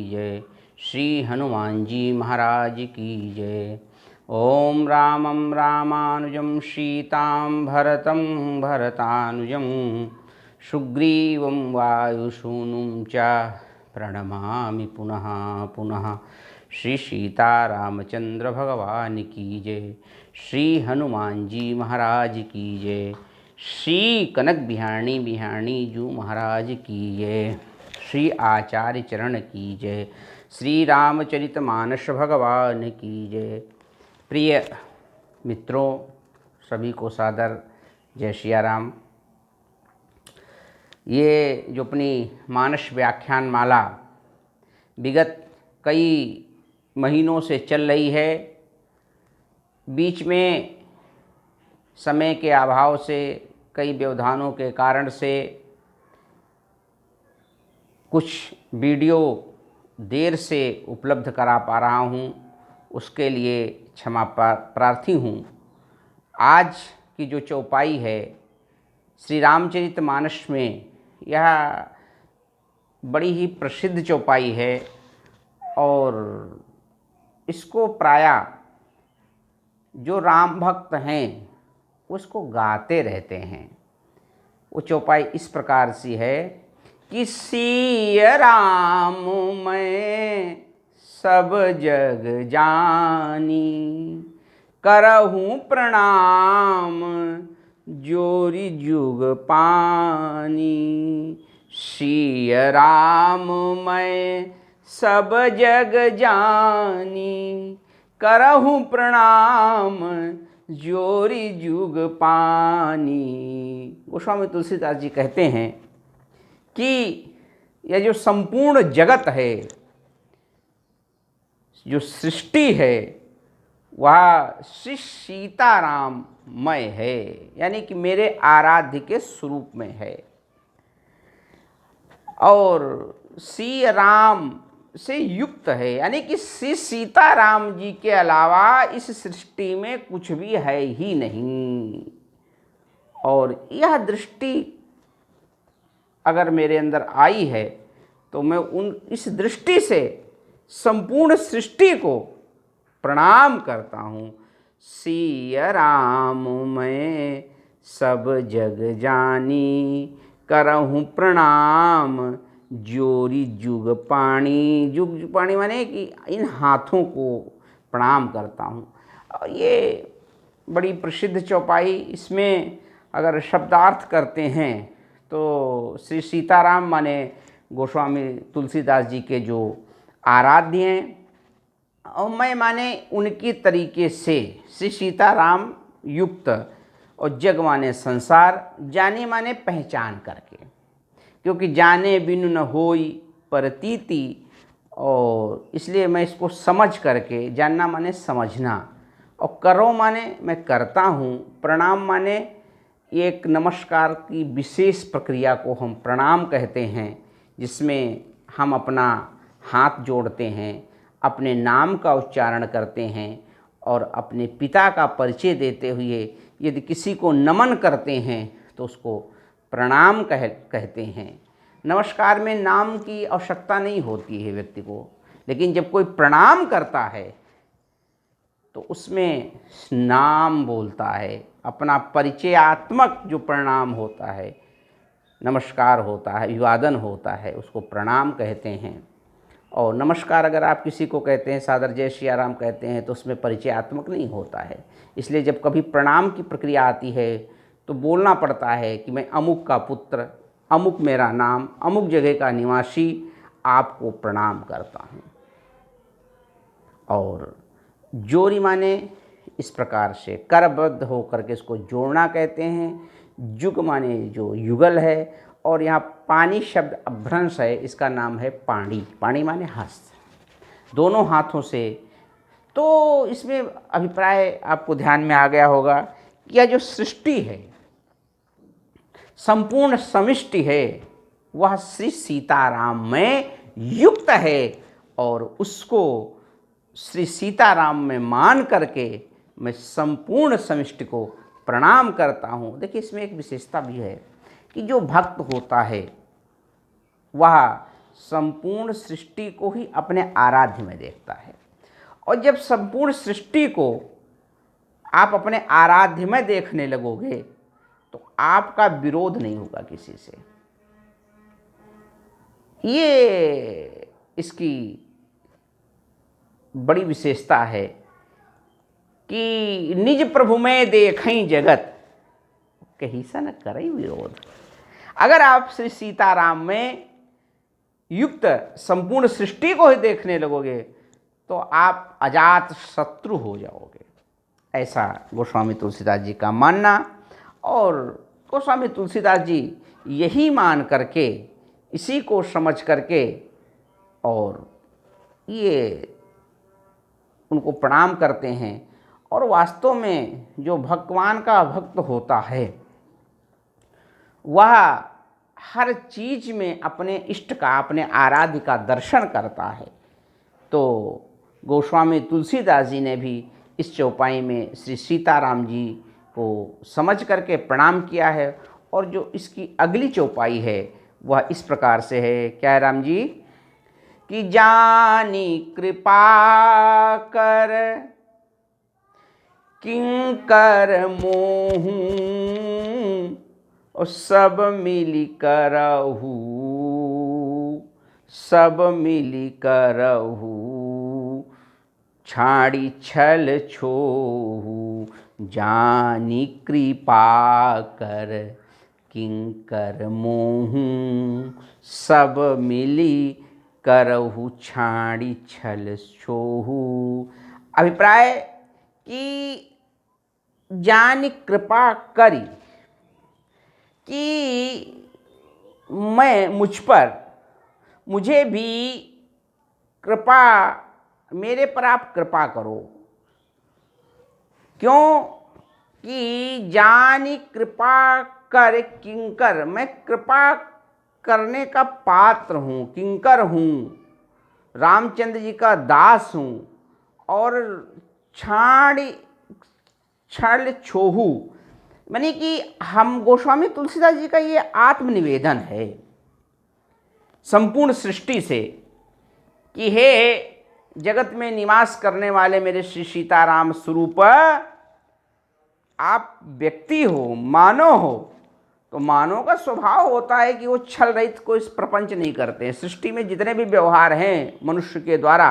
जय। श्री हनुमान जी महाराज की जय। ओम रामं रामानुजं सीतां भरतं भरतानुजं सुग्रीवं वायुसूनुं च प्रणमामि पुनः पुनः। श्री सीतारामचंद्र भगवान की जय। श्री हनुमान जी महाराज की जय। श्री कनक बिहारी जू महाराज की जय। श्री आचार्य चरण की जय। श्री रामचरितमानस भगवान की जय। प्रिय मित्रों, सभी को सादर जय सिया राम। ये जो अपनी मानस व्याख्यान माला विगत कई महीनों से चल रही है, बीच में समय के अभाव से, कई व्यवधानों के कारण से कुछ वीडियो देर से उपलब्ध करा पा रहा हूँ, उसके लिए क्षमा प्रार्थी हूँ। आज की जो चौपाई है श्री रामचरितमानस में, यह बड़ी ही प्रसिद्ध चौपाई है और इसको प्रायः जो राम भक्त हैं उसको गाते रहते हैं। वो चौपाई इस प्रकार सी है कि सिया राम मैं सब जग जानी, करहूँ प्रणाम जोरी जुग पानी। सिया राम मैं सब जग जानी, करहूँ प्रणाम जोरी जुग पानी। गोस्वामी तुलसीदास जी कहते हैं कि यह जो संपूर्ण जगत है, जो सृष्टि है, वह श्री सीताराममय है, यानी कि मेरे आराध्य के स्वरूप में है। और श्री राम से युक्त है, यानी कि श्री सीताराम जी के अलावा इस सृष्टि में कुछ भी है ही नहीं। और यह दृष्टि अगर मेरे अंदर आई है तो मैं इस दृष्टि से संपूर्ण सृष्टि को प्रणाम करता हूँ। सिया राम मैं सब जग जानी, करहूँ प्रणाम जोरी जुग पाणी। जुग पाणी माने कि इन हाथों को प्रणाम करता हूँ। और ये बड़ी प्रसिद्ध चौपाई, इसमें अगर शब्दार्थ करते हैं तो श्री सीताराम माने गोस्वामी तुलसीदास जी के जो आराध्य हैं, और मैं माने उनकी तरीके से श्री सीताराम युक्त, और जग माने संसार, जाने माने पहचान करके, क्योंकि जाने बिनु न होई प्रतीति। और इसलिए मैं इसको समझ करके, जानना माने समझना, और करो माने मैं करता हूँ, प्रणाम माने एक नमस्कार की विशेष प्रक्रिया को हम प्रणाम कहते हैं, जिसमें हम अपना हाथ जोड़ते हैं, अपने नाम का उच्चारण करते हैं और अपने पिता का परिचय देते हुए यदि किसी को नमन करते हैं तो उसको प्रणाम कहते हैं। नमस्कार में नाम की आवश्यकता नहीं होती है व्यक्ति को, लेकिन जब कोई प्रणाम करता है तो उसमें नाम बोलता है, अपना परिचयात्मक जो प्रणाम होता है, नमस्कार होता है, अभिवादन होता है, उसको प्रणाम कहते हैं। और नमस्कार अगर आप किसी को कहते हैं, सादर जय सिया राम कहते हैं, तो उसमें परिचयात्मक नहीं होता है। इसलिए जब कभी प्रणाम की प्रक्रिया आती है तो बोलना पड़ता है कि मैं अमुक का पुत्र, अमुक मेरा नाम, अमुक जगह का निवासी, आपको प्रणाम करता हूँ। और जोरी माने इस प्रकार से करबद्ध होकर के इसको जोड़ना कहते हैं। जुग माने जो युगल है, और यहाँ पानी शब्द अभ्रंश है, इसका नाम है पाणी। पाणी माने हस्त, दोनों हाथों से। तो इसमें अभिप्राय आपको ध्यान में आ गया होगा कि यह जो सृष्टि है, संपूर्ण समिष्टि है, वह श्री सीताराम में युक्त है, और उसको श्री सीताराम में मान करके मैं संपूर्ण समिष्टि को प्रणाम करता हूँ। देखिए, इसमें एक विशेषता भी है कि जो भक्त होता है वह संपूर्ण सृष्टि को ही अपने आराध्य में देखता है। और जब संपूर्ण सृष्टि को आप अपने आराध्य में देखने लगोगे तो आपका विरोध नहीं होगा किसी से। ये इसकी बड़ी विशेषता है कि निज प्रभु में देखें जगत, कहीं सा न करें विरोध। अगर आप श्री सीताराम में युक्त संपूर्ण सृष्टि को ही देखने लगोगे तो आप अजात शत्रु हो जाओगे, ऐसा गोस्वामी तुलसीदास जी का मानना। और गोस्वामी तुलसीदास जी यही मान करके, इसी को समझ करके और ये उनको प्रणाम करते हैं। और वास्तव में जो भगवान का भक्त होता है वह हर चीज में अपने इष्ट का, अपने आराध्य का दर्शन करता है। तो गोस्वामी तुलसीदास जी ने भी इस चौपाई में श्री सीताराम जी को समझ करके प्रणाम किया है। और जो इसकी अगली चौपाई है वह इस प्रकार से है, क्या है राम जी, कि जानी कृपा कर किंकर मोहू और सब मिली करहू, सब मिली करहू छाड़ी छल छोहू, जानी कृपा कर किंकर मोहू, सब मिली करहू छाड़ी छल छोहू। अभिप्राय कि जानी कृपा करी, कि मैं मुझ पर, मुझे भी कृपा, मेरे पर आप कृपा करो। क्यों कि जानी कृपा कर किंकर, मैं कृपा करने का पात्र हूँ, किंकर हूँ, रामचंद्र जी का दास हूँ। और छाड़ी छल छोहू, माने कि हम गोस्वामी तुलसीदास जी का ये आत्मनिवेदन है संपूर्ण सृष्टि से कि हे जगत में निवास करने वाले मेरे श्री सीताराम स्वरूप, आप व्यक्ति हो, मानव हो, तो मानव का स्वभाव होता है कि वो छल रहित कोई प्रपंच नहीं करते हैं। सृष्टि में जितने भी व्यवहार हैं मनुष्य के द्वारा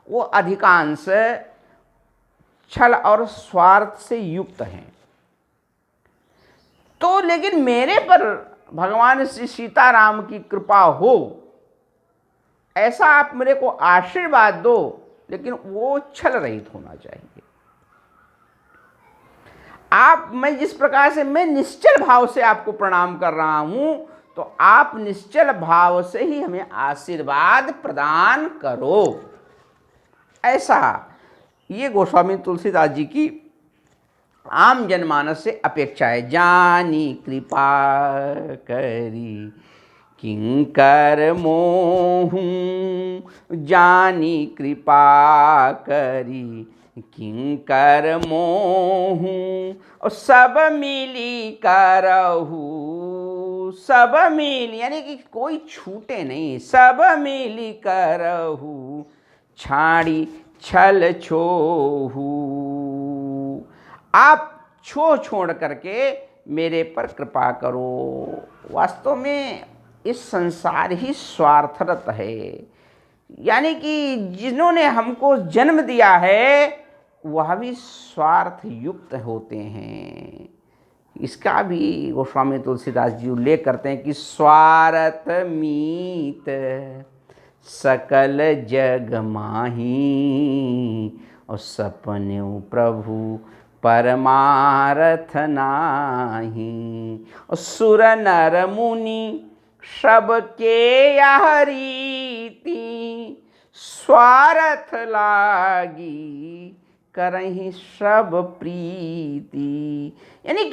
वो अधिकांश छल और स्वार्थ से युक्त हैं। तो लेकिन मेरे पर भगवान श्री सीताराम की कृपा हो, ऐसा आप मेरे को आशीर्वाद दो, लेकिन वो छल रहित होना चाहिए। आप, मैं जिस प्रकार से, मैं निश्चल भाव से आपको प्रणाम कर रहा हूं, तो आप निश्चल भाव से ही हमें आशीर्वाद प्रदान करो। ऐसा ये गोस्वामी तुलसीदास जी की आम जनमानस से अपेक्षा है। जानी कृपा करी किंकर मोहू, जानी कृपा करी किंकर मोहू, और सब मिली करहू, सब मिली यानी कि कोई छूटे नहीं, सब मिली करहू छाड़ी छल छोहू। आप छोड़ करके मेरे पर कृपा करो। वास्तव में इस संसार ही स्वार्थरत है, यानी कि जिन्होंने हमको जन्म दिया है वह भी स्वार्थ युक्त होते हैं। इसका भी गोस्वामी तुलसीदास जी उल्लेख करते हैं कि स्वार्थ मीत सकल जग माही, और सपने प्रभु परमारथ नाही, और सुर नर मुनि सबके यह रीति, स्वार्थ लागी करहि सब प्रीति। यानी कि